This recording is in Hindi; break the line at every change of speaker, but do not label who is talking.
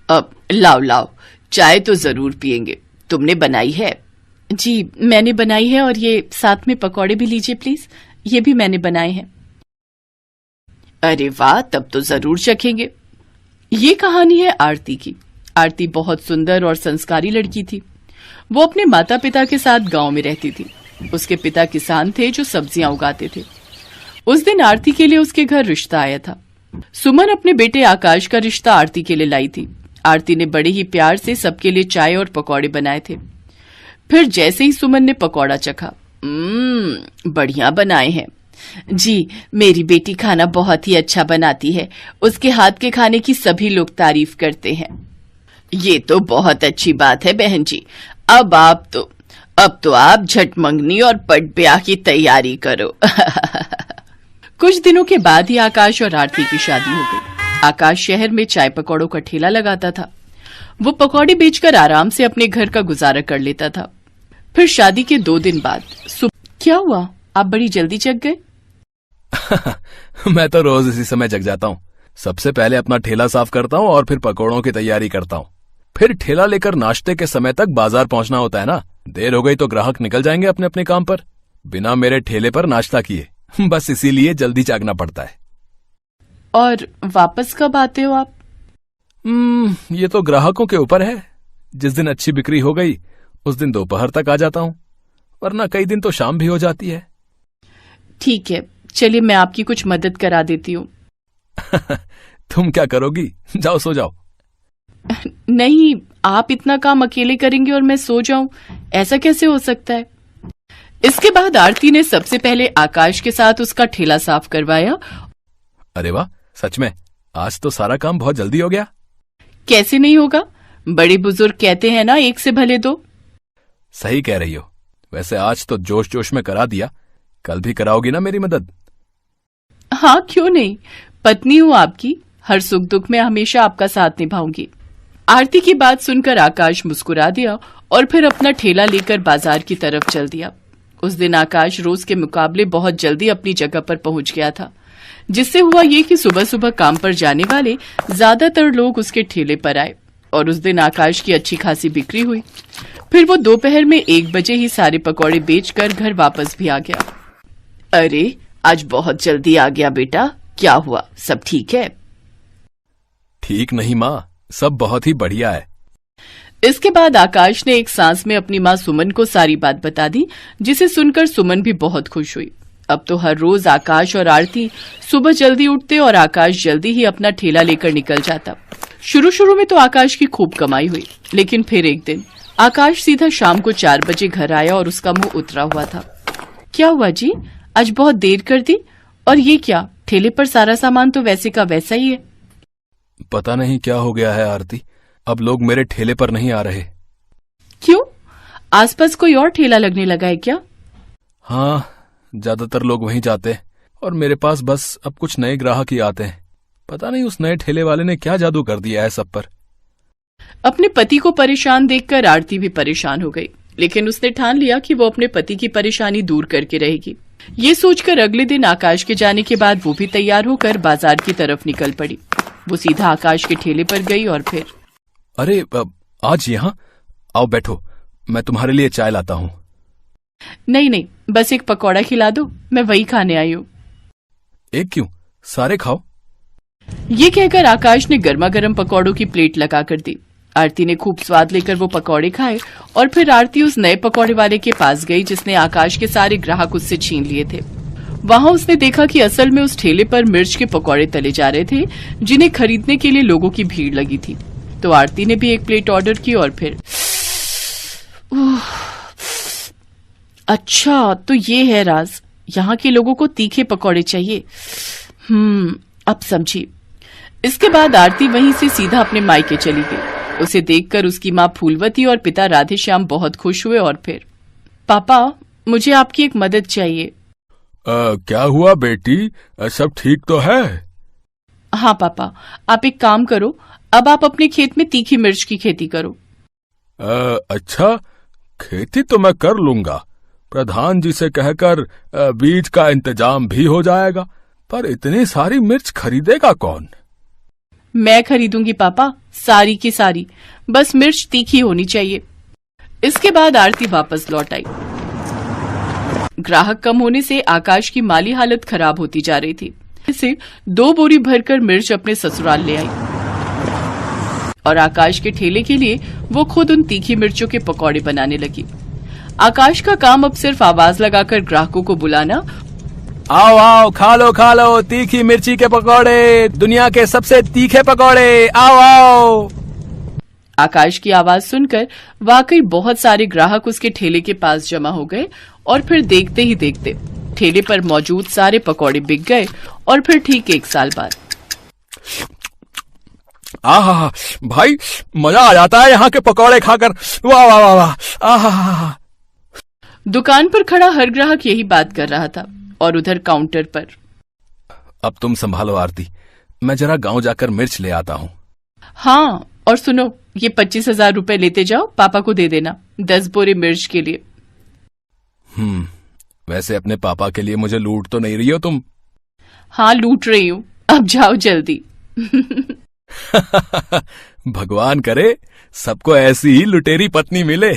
अब लाओ लाओ, चाय तो जरूर पियेंगे। तुमने बनाई है?
जी मैंने बनाई है, और ये साथ में पकौड़े भी लीजिए प्लीज, ये भी मैंने बनाए हैं।
अरे वाह, तब तो जरूर चखेंगे।
ये कहानी है आरती की। आरती बहुत सुंदर और संस्कारी लड़की थी। वो अपने माता पिता के साथ गांव में रहती थी। उसके पिता किसान थे जो सब्जियां उगाते थे। उस दिन आरती के लिए उसके घर रिश्ता आया था। सुमन अपने बेटे आकाश का रिश्ता आरती के लिए लाई थी। आरती ने बड़े ही प्यार से सबके लिए चाय और पकौड़े बनाए थे। फिर जैसे ही सुमन ने पकौड़ा चखा,
बढ़िया बनाए हैं।
जी, मेरी बेटी खाना बहुत ही अच्छा बनाती है। उसके हाथ के खाने की सभी लोग तारीफ करते हैं।
ये तो बहुत अच्छी बात है बहन जी। अब तो आप झट मंगनी और पट ब्याह की तैयारी करो।
कुछ दिनों के बाद ही आकाश और आरती की शादी हो गई। आकाश शहर में चाय पकौड़ों का ठेला लगाता था। वो पकौड़े बेचकर आराम से अपने घर का गुजारा कर लेता था। फिर शादी के 2 दिन बाद क्या हुआ, आप बड़ी जल्दी जग गए?
मैं तो रोज इसी समय जग जाता हूँ। सबसे पहले अपना ठेला साफ करता हूँ और फिर पकौड़ों की तैयारी करता हूँ। फिर ठेला लेकर नाश्ते के समय तक बाजार पहुंचना होता है ना। देर हो गई तो ग्राहक निकल जाएंगे अपने अपने काम पर, बिना मेरे ठेले पर नाश्ता किए। बस इसीलिए जल्दी जागना पड़ता है।
और वापस कब आते हो आप?
ये तो ग्राहकों के ऊपर है। जिस दिन अच्छी बिक्री हो गई उस दिन दोपहर तक आ जाता हूँ, वरना कई दिन तो शाम भी हो जाती है।
ठीक है, चलिए मैं आपकी कुछ मदद करा देती हूँ।
तुम क्या करोगी? जाओ सो जाओ।
नहीं, आप इतना काम अकेले करेंगे और मैं सो जाऊं, ऐसा कैसे हो सकता है? इसके बाद आरती ने सबसे पहले आकाश के साथ उसका ठेला साफ करवाया।
अरे वाह, सच में आज तो सारा काम बहुत जल्दी हो गया।
कैसे नहीं होगा, बड़े बुजुर्ग कहते हैं ना, एक से भले दो।
सही कह रही हो। वैसे आज तो जोश जोश में करा दिया, कल भी कराओगी ना मेरी मदद?
हाँ क्यों नहीं, पत्नी हूँ आपकी, हर सुख दुख में हमेशा आपका साथ निभाऊंगी। आरती की बात सुनकर आकाश मुस्कुरा दिया और फिर अपना ठेला लेकर बाजार की तरफ चल दिया। उस दिन आकाश रोज के मुकाबले बहुत जल्दी अपनी जगह पर पहुंच गया था, जिससे हुआ ये कि सुबह सुबह काम पर जाने वाले ज्यादातर लोग उसके ठेले पर आए और उस दिन आकाश की अच्छी खासी बिक्री हुई। फिर वो दोपहर में 1 बजे ही सारे पकौड़े बेचकर घर वापस भी आ गया।
अरे, आज बहुत जल्दी आ गया बेटा, क्या हुआ, सब ठीक है?
ठीक नहीं माँ, सब बहुत ही बढ़िया है।
इसके बाद आकाश ने एक सांस में अपनी माँ सुमन को सारी बात बता दी, जिसे सुनकर सुमन भी बहुत खुश हुई। अब तो हर रोज आकाश और आरती सुबह जल्दी उठते और आकाश जल्दी ही अपना ठेला लेकर निकल जाता। शुरू में तो आकाश की खूब कमाई हुई, लेकिन फिर एक दिन आकाश सीधा शाम को 4 बजे घर आया और उसका मुंह उतरा हुआ था। क्या हुआ जी, आज बहुत देर कर दी? और ये क्या, ठेले पर सारा सामान तो वैसे का वैसा ही है।
पता नहीं क्या हो गया है आरती, अब लोग मेरे ठेले पर नहीं आ रहे।
क्यों, आसपास कोई और ठेला लगने लगा है क्या?
हाँ, ज्यादातर लोग वहीं जाते और मेरे पास बस अब कुछ नए ग्राहक ही आते हैं। पता नहीं उस नए ठेले वाले ने क्या जादू कर दिया है सब पर।
अपने पति को परेशान देखकर आरती भी परेशान हो गई, लेकिन उसने ठान लिया कि वो अपने पति की परेशानी दूर करके रहेगी। ये सोचकर अगले दिन आकाश के जाने के बाद वो भी तैयार होकर बाजार की तरफ निकल पड़ी। वो सीधा आकाश के ठेले पर गई और फिर,
अरे आज यहाँ आओ, बैठो, मैं तुम्हारे लिए चाय लाता हूँ।
नहीं, बस एक पकौड़ा खिला दो, मैं वही खाने आई हूँ।
एक क्यों, सारे खाओ।
ये कहकर आकाश ने गर्मा गर्म पकौड़ों की प्लेट लगा कर दी। आरती ने खूब स्वाद लेकर वो पकौड़े खाए और फिर आरती उस नए पकौड़े वाले के पास गई जिसने आकाश के सारे ग्राहक उससे छीन लिए थे। वहां उसने देखा कि असल में उस ठेले पर मिर्च के पकौड़े तले जा रहे थे, जिन्हें खरीदने के लिए लोगों की भीड़ लगी थी। तो आरती ने भी एक प्लेट ऑर्डर की और फिर, अच्छा तो ये है राज, यहाँ के लोगों को तीखे पकौड़े चाहिए। अब समझी। इसके बाद आरती वहीं से सीधा अपने मायके चली गई। उसे देखकर उसकी माँ फूलवती और पिता राधेश्याम बहुत खुश हुए और फिर, पापा मुझे आपकी एक मदद चाहिए।
क्या हुआ बेटी, सब ठीक तो है?
हाँ पापा, आप एक काम करो, अब आप अपने खेत में तीखी मिर्च की खेती करो।
अच्छा, खेती तो मैं कर लूंगा। प्रधान जी से कहकर बीज का इंतजाम भी हो जाएगा, पर इतनी सारी मिर्च खरीदेगा कौन?
मैं खरीदूंगी पापा, सारी की सारी, बस मिर्च तीखी होनी चाहिए। इसके बाद आरती वापस लौट आई। ग्राहक कम होने से आकाश की माली हालत खराब होती जा रही थी। इसे 2 बोरी भरकर मिर्च अपने ससुराल ले आई और आकाश के ठेले के लिए वो खुद उन तीखी मिर्चों के पकौड़े बनाने लगी। आकाश का काम अब सिर्फ आवाज लगाकर ग्राहकों को बुलाना,
आओ आओ खा लो तीखी मिर्ची के पकौड़े, दुनिया के सबसे तीखे पकौड़े, आओ आओ।
आकाश की आवाज सुनकर वाकई बहुत सारे ग्राहक उसके ठेले के पास जमा हो गए और फिर देखते ही देखते ठेले पर मौजूद सारे पकौड़े बिक गए। और फिर ठीक 1 साल बाद
आहा भाई, मजा आ जाता है यहाँ के पकौड़े खाकर, वाह वाह वाह वाह, आहा।
दुकान पर खड़ा हर ग्राहक यही बात कर रहा था। और उधर काउंटर पर,
अब तुम संभालो आरती, मैं जरा गांव जाकर मिर्च ले आता हूँ।
हाँ, और सुनो, ये 25,000 रुपए लेते जाओ, पापा को दे देना 10 बोरे मिर्च के लिए।
वैसे अपने पापा के लिए मुझे लूट तो नहीं रही हो तुम?
हाँ, लूट रही हूँ, अब जाओ जल्दी।
भगवान करे सबको ऐसी ही लुटेरी पत्नी मिले।